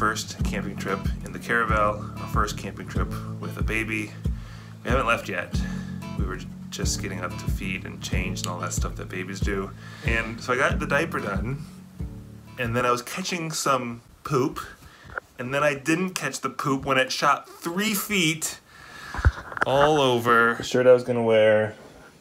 first camping trip in the Caravel, our first camping trip with a baby. We haven't left yet. We were just getting up to feed and change and all that stuff that babies do. And so I got the diaper done, and then I was catching some poop, and then I didn't catch the poop when it shot 3 feet all over the shirt I was gonna wear,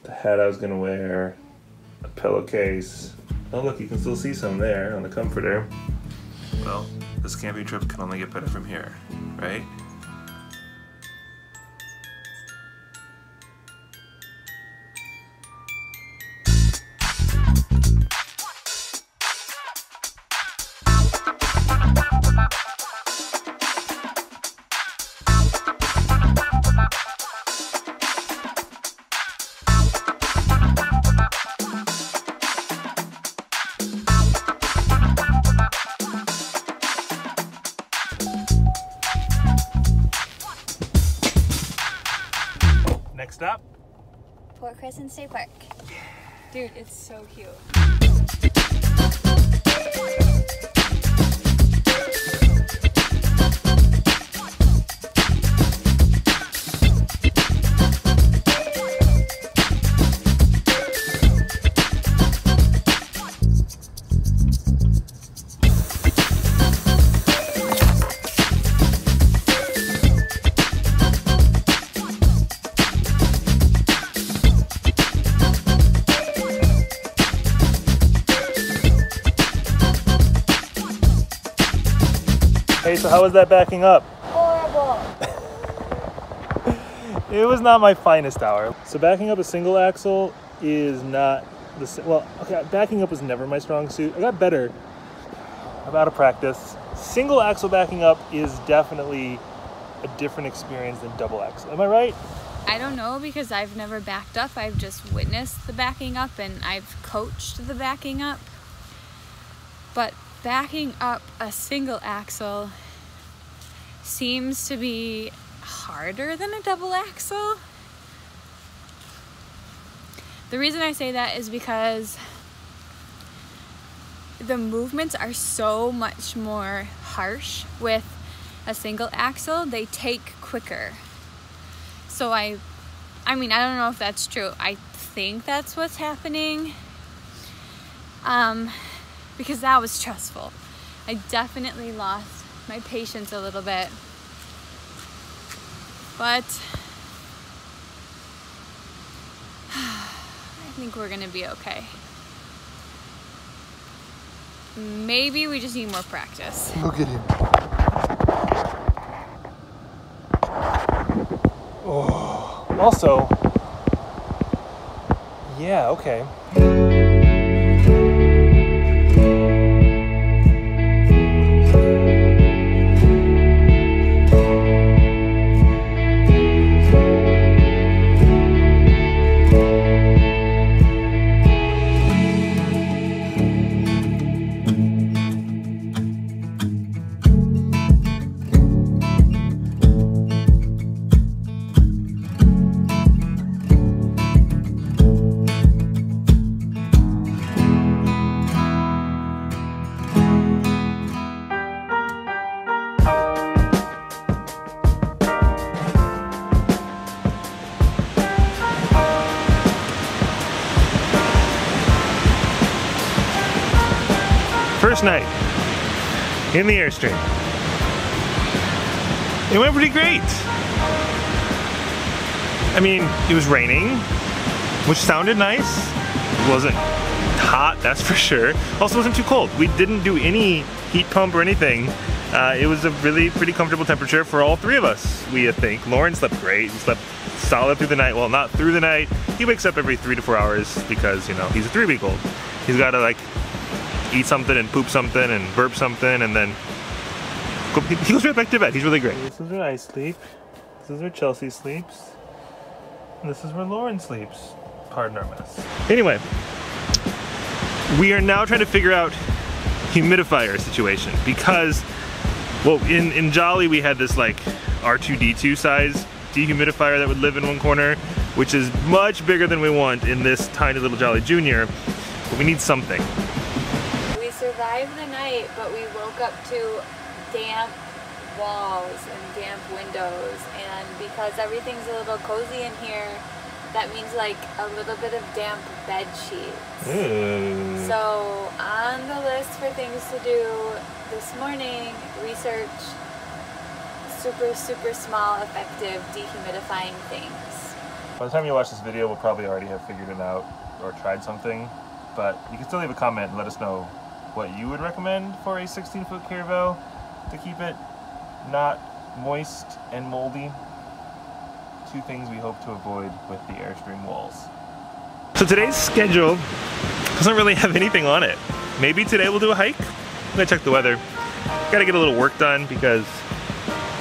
the hat I was gonna wear, a pillowcase. Oh look, you can still see some there on the comforter. Well, this camping trip can only get better from here, right? Next up, Crescent State Park. Dude, it's so cute. Hey, so how was that backing up? Horrible. It was not my finest hour. So backing up a single axle is not the well. Okay, backing up was never my strong suit. I got better. I'm out of practice. Single axle backing up is definitely a different experience than double axle. Am I right? I don't know because I've never backed up. I've just witnessed the backing up and I've coached the backing up. But backing up a single axle seems to be harder than a double axle. The reason I say that is because the movements are so much more harsh with a single axle. They take quicker. So I mean, I don't know if that's true. I think that's what's happening. Because that was stressful. I definitely lost my patience a little bit. But I think we're gonna be okay. Maybe we just need more practice. Look at him. Oh. Also, yeah, okay. First night in the Airstream. It went pretty great. I mean, it was raining, which sounded nice. It wasn't hot, that's for sure. Also, it wasn't too cold. We didn't do any heat pump or anything. It was a really pretty comfortable temperature for all 3 of us, we think. Loren slept great. He slept solid through the night. Well, not through the night. He wakes up every 3 to 4 hours because, you know, he's a 3-week-old. He's got to like eat something and poop something and burp something and then he goes right back to bed. He's really great. This is where I sleep. This is where Chelsea sleeps. And this is where Loren sleeps. Pardon our mess. Anyway, we are now trying to figure out humidifier situation because, well, in Jolly we had this like R2-D2 size dehumidifier that would live in one corner, which is much bigger than we want in this tiny little Jolly Junior, but we need something. We survived the night, but we woke up to damp walls and damp windows, and because everything's a little cozy in here, that means like a little bit of damp bed sheets. So on the list for things to do this morning, research super small effective dehumidifying things. By the time you watch this video, we'll probably already have figured it out or tried something, but you can still leave a comment and let us know what you would recommend for a 16-foot Caravel to keep it not moist and moldy. Two things we hope to avoid with the Airstream walls. So today's schedule doesn't really have anything on it. Maybe today we'll do a hike. I'm gonna check the weather. Gotta get a little work done because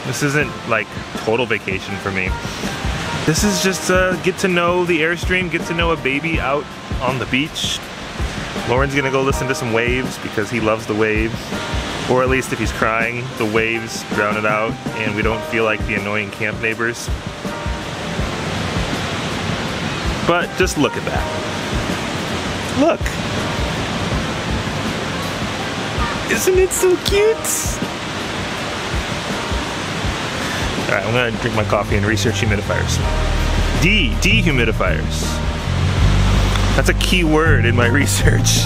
this isn't like total vacation for me. This is just get to know the Airstream, get to know a baby out on the beach. Loren's gonna go listen to some waves because he loves the waves. Or at least if he's crying, the waves drown it out and we don't feel like the annoying camp neighbors. But just look at that. Look! Isn't it so cute? Alright, I'm gonna drink my coffee and research humidifiers. Dehumidifiers. That's a key word in my research.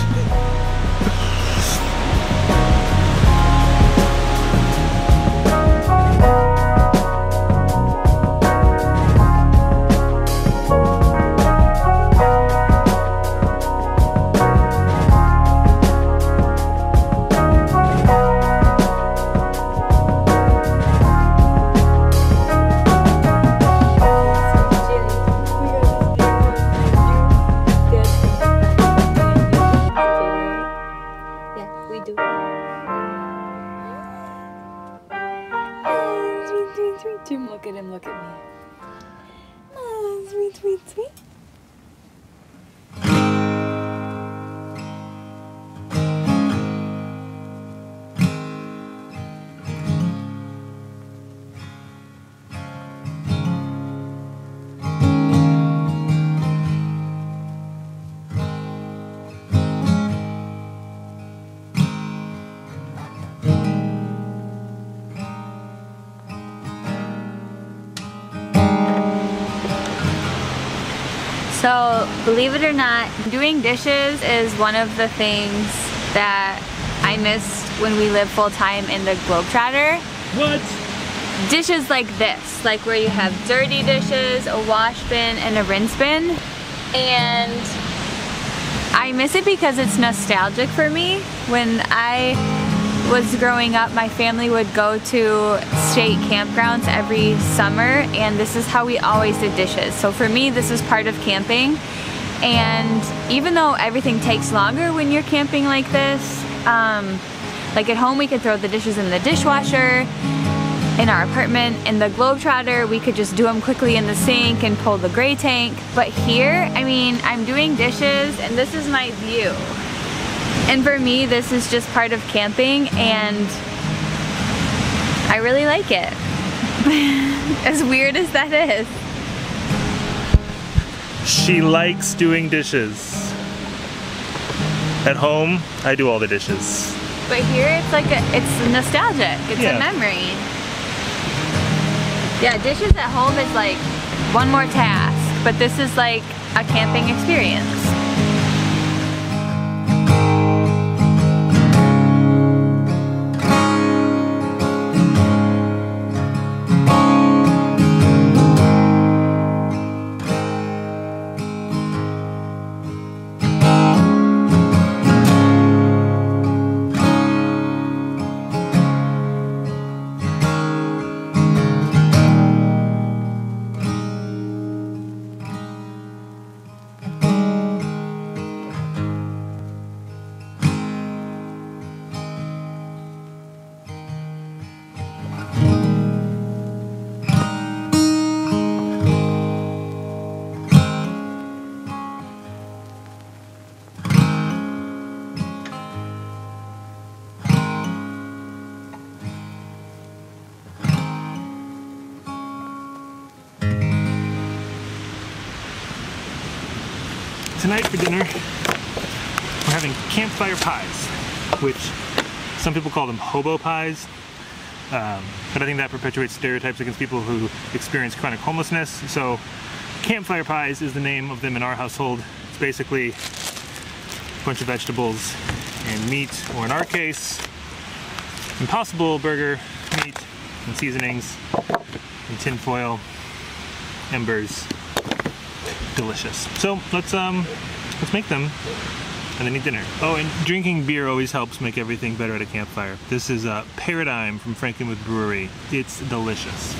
Look at him, look at me. Oh, sweet, sweet, sweet. So, believe it or not, doing dishes is one of the things that I missed when we lived full-time in the Globetrotter. What? Dishes like this, like where you have dirty dishes, a wash bin, and a rinse bin. And I miss it because it's nostalgic for me. When I was growing up, my family would go to state campgrounds every summer, and this is how we always did dishes. So for me, this is part of camping. And even though everything takes longer when you're camping like this, like at home we could throw the dishes in the dishwasher. In our apartment, in the Globetrotter, we could just do them quickly in the sink and pull the gray tank. But here, I mean, I'm doing dishes and this is my view. And for me, this is just part of camping, and I really like it. As weird as that is. She likes doing dishes. At home, I do all the dishes. But here, it's like it's nostalgic. It's a memory. Yeah, dishes at home is like one more task, but this is like a camping experience. Tonight for dinner, we're having campfire pies, which some people call them hobo pies. But I think that perpetuates stereotypes against people who experience chronic homelessness. So campfire pies is the name of them in our household. It's basically a bunch of vegetables and meat, or in our case, Impossible Burger meat and seasonings and tin foil, embers. Delicious. So let's make them and then eat dinner. Oh, and drinking beer always helps make everything better at a campfire. This is a Paradigm from Frankenmuth Brewery. It's delicious.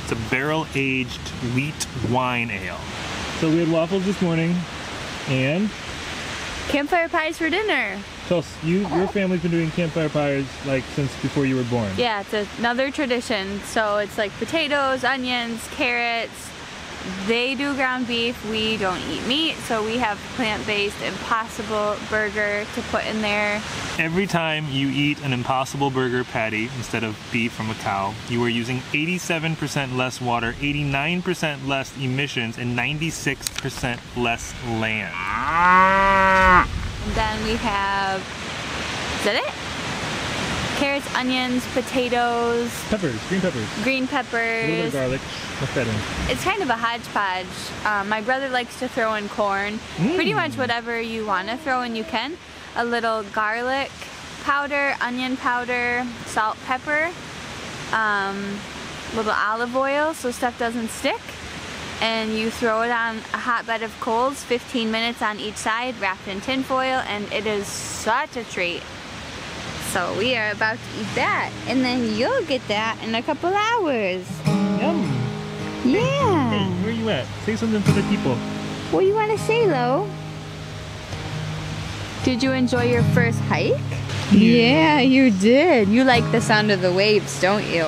It's a barrel-aged wheat wine ale. So we had waffles this morning, and Campfire pies for dinner. tell us, your family's been doing campfire pies like since before you were born. Yeah, it's another tradition. So it's like potatoes, onions, carrots. They do ground beef, we don't eat meat, so we have plant-based Impossible Burger to put in there. Every time you eat an Impossible Burger patty instead of beef from a cow, you are using 87% less water, 89% less emissions, and 96% less land. And then we have, is that it? Carrots, onions, potatoes. Peppers, green peppers. A little bit of garlic. What's that in? It's kind of a hodgepodge. My brother likes to throw in corn. Pretty much whatever you want to throw in, you can. A little garlic powder, onion powder, salt, pepper, little olive oil so stuff doesn't stick. And you throw it on a hot bed of coals, 15 minutes on each side, wrapped in tin foil, and it is such a treat. So we are about to eat that, and then you'll get that in a couple hours. Yum. Yeah. Hey, where are you at? Say something for the people. What do you want to say, Lo? Did you enjoy your first hike? Yeah, you did. You like the sound of the waves, don't you?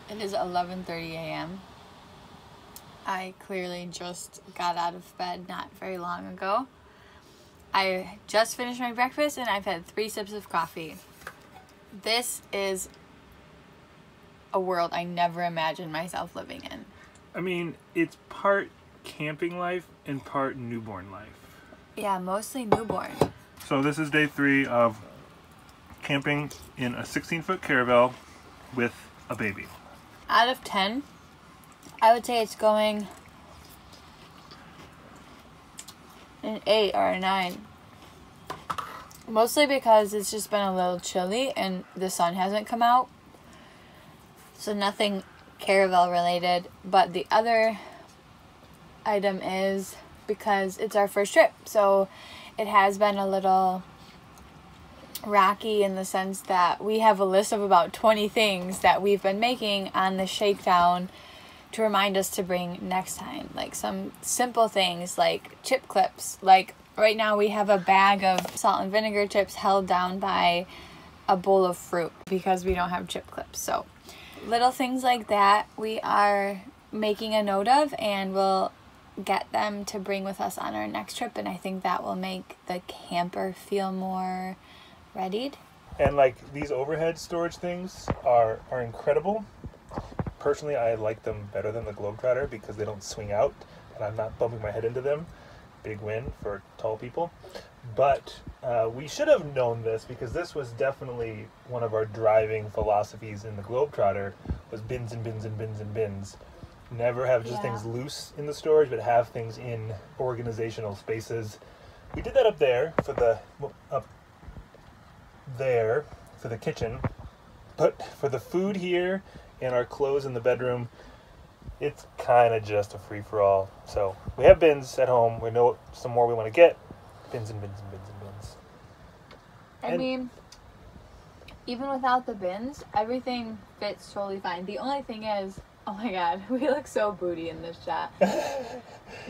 It is 11:30 a.m. I clearly just got out of bed not very long ago. I just finished my breakfast and I've had 3 sips of coffee. This is a world I never imagined myself living in. I mean, it's part camping life and part newborn life. Yeah, mostly newborn. So this is day 3 of camping in a 16-foot Caravel with a baby. Out of 10, I would say it's going an 8 or a 9. Mostly because it's just been a little chilly and the sun hasn't come out. So nothing Caravel related. But the other item is because it's our first trip. So it has been a little rocky in the sense that we have a list of about 20 things that we've been making on the shakedown to remind us to bring next time. Like some simple things like chip clips. Like right now we have a bag of salt and vinegar chips held down by a bowl of fruit because we don't have chip clips. So little things like that we are making a note of, and we'll get them to bring with us on our next trip, and I think that will make the camper feel more readied. And like these overhead storage things are incredible. Personally, I like them better than the Globetrotter because they don't swing out and I'm not bumping my head into them. Big win for tall people. But we should have known this because this was definitely one of our driving philosophies in the Globetrotter, was bins and bins and bins and bins. Never have just things loose in the storage, but have things in organizational spaces. We did that up there for the kitchen, but for the food here and our clothes in the bedroom, it's kind of just a free-for-all. So we have bins at home. We know some more we want to get. Bins and bins and bins and bins. I mean, even without the bins, everything fits totally fine. The only thing is, oh my god, we look so booty in this shot.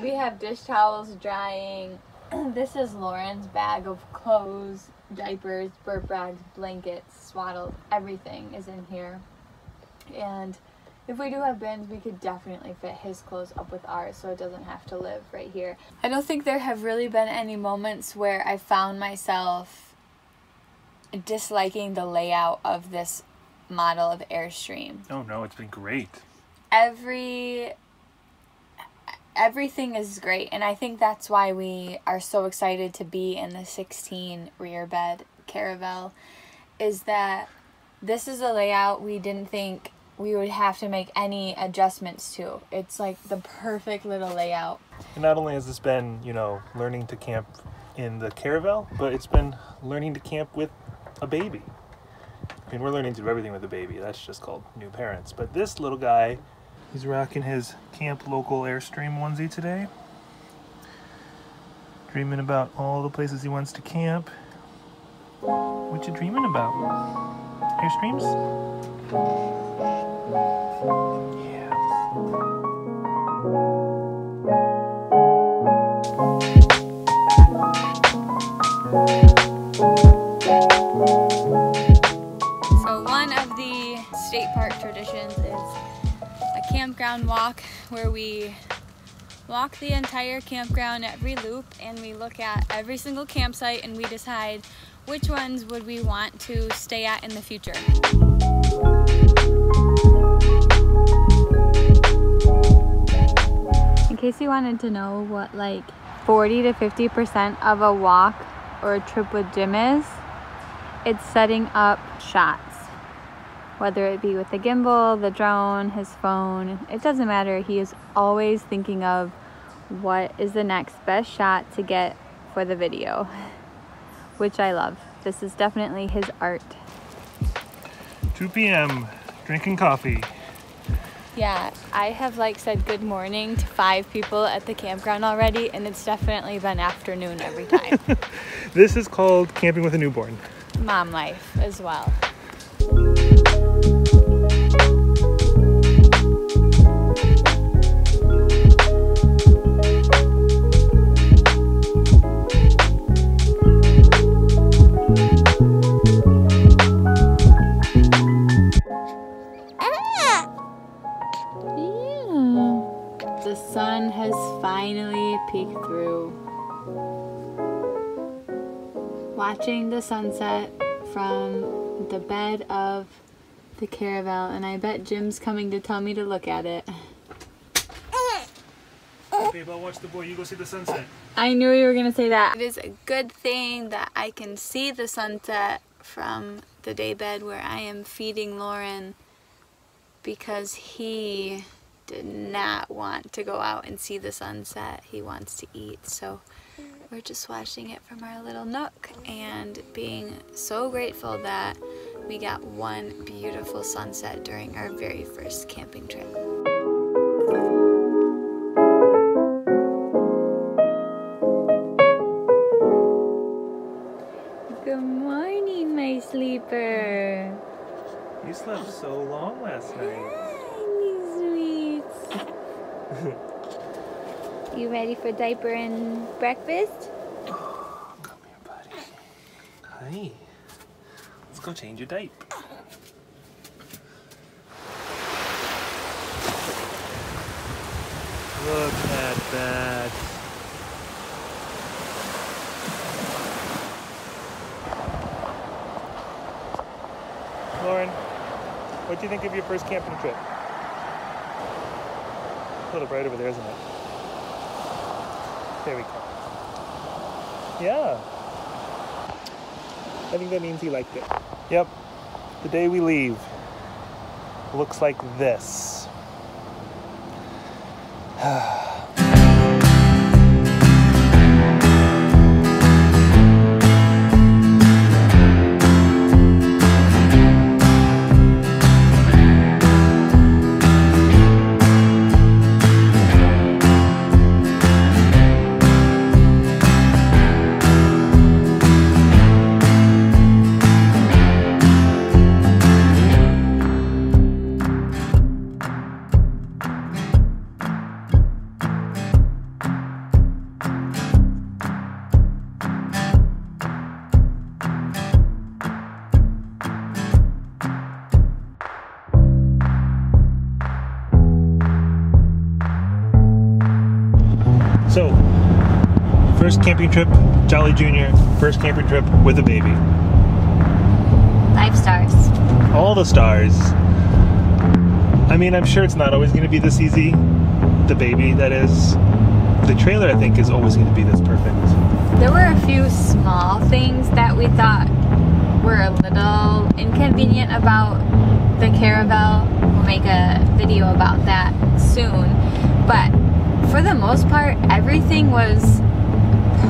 We have dish towels drying. This is Loren's bag of clothes, diapers, burp bags, blankets, swaddles, everything is in here. And If we do have bins, we could definitely fit his clothes up with ours so it doesn't have to live right here. I don't think there have really been any moments where I found myself disliking the layout of this model of Airstream. Oh no, it's been great. Everything is great, and I think that's why we are so excited to be in the 16 rear bed Caravel, is that this is a layout we didn't think we would have to make any adjustments to. It's like the perfect little layout. And not only has this been, you know, learning to camp in the Caravel, but it's been learning to camp with a baby. I mean, we're learning to do everything with a baby. That's just called new parents. But this little guy, he's rocking his Camp Local Airstream onesie today. Dreaming about all the places he wants to camp. What you dreaming about? Airstreams? Yeah. So one of the state park traditions is a campground walk where we walk the entire campground every loop, and we look at every single campsite and we decide which ones would we want to stay at in the future. In case you wanted to know what like 40 to 50% of a walk or a trip with Jim is, it's setting up shots. Whether it be with the gimbal, the drone, his phone, it doesn't matter. He is always thinking of what is the next best shot to get for the video, which I love. This is definitely his art. 2 p.m. drinking coffee. Yeah, I have like said good morning to 5 people at the campground already, and it's definitely been afternoon every time. This is called camping with a newborn. Mom life as well. The sun has finally peeked through. Watching the sunset from the bed of the Caravel, and I bet Jim's coming to tell me to look at it. Babe, I'll watch the boy. You go see the sunset. I knew you were gonna say that. It is a good thing that I can see the sunset from the daybed where I am feeding Loren, because he did not want to go out and see the sunset. He wants to eat, so we're just watching it from our little nook and being so grateful that we got one beautiful sunset during our very first camping trip. Good morning, my sleeper. You slept so long last night. You ready for diaper and breakfast? Oh, come here, buddy. Hi. Let's go change your diaper. Look at that. Loren, what do you think of your first camping trip? A little bright over there, isn't it? There we go. Yeah. I think that means he liked it. Yep. The day we leave looks like this. So, first camping trip, Jolly Jr., first camping trip with a baby. 5 stars. All the stars. I mean, I'm sure it's not always going to be this easy. The baby, that is. The trailer, I think, is always going to be this perfect. There were a few small things that we thought were a little inconvenient about the Caravel. We'll make a video about that soon. But for the most part, everything was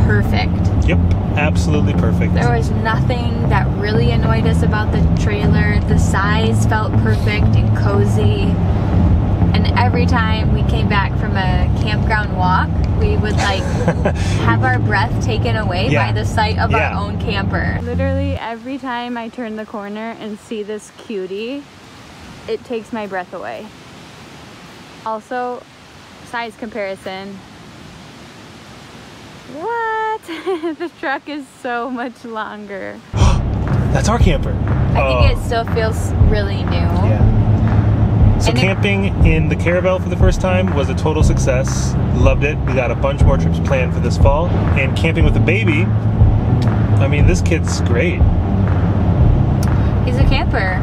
perfect. Yep, absolutely perfect. There was nothing that really annoyed us about the trailer. The size felt perfect and cozy. And every time we came back from a campground walk, we would like have our breath taken away by the sight of our own camper. Literally every time I turn the corner and see this cutie, it takes my breath away. Also, size comparison. What? The truck is so much longer. That's our camper. I think it still feels really new. Yeah. So camping in the Caravel for the first time was a total success. Loved it. We got a bunch more trips planned for this fall. And camping with a baby, I mean, this kid's great. He's a camper.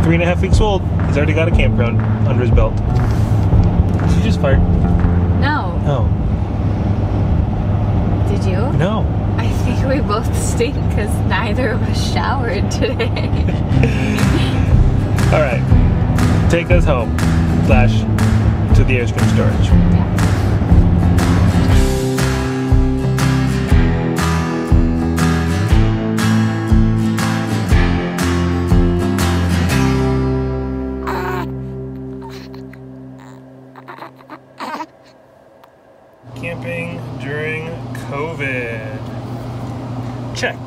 3.5 weeks old. He's already got a campground under his belt. Did you just fart? No. Oh. Did you? No. I think we both stink because neither of us showered today. All right. Take us home. Flash to the Airstream storage. Yeah. Camping during COVID. Check.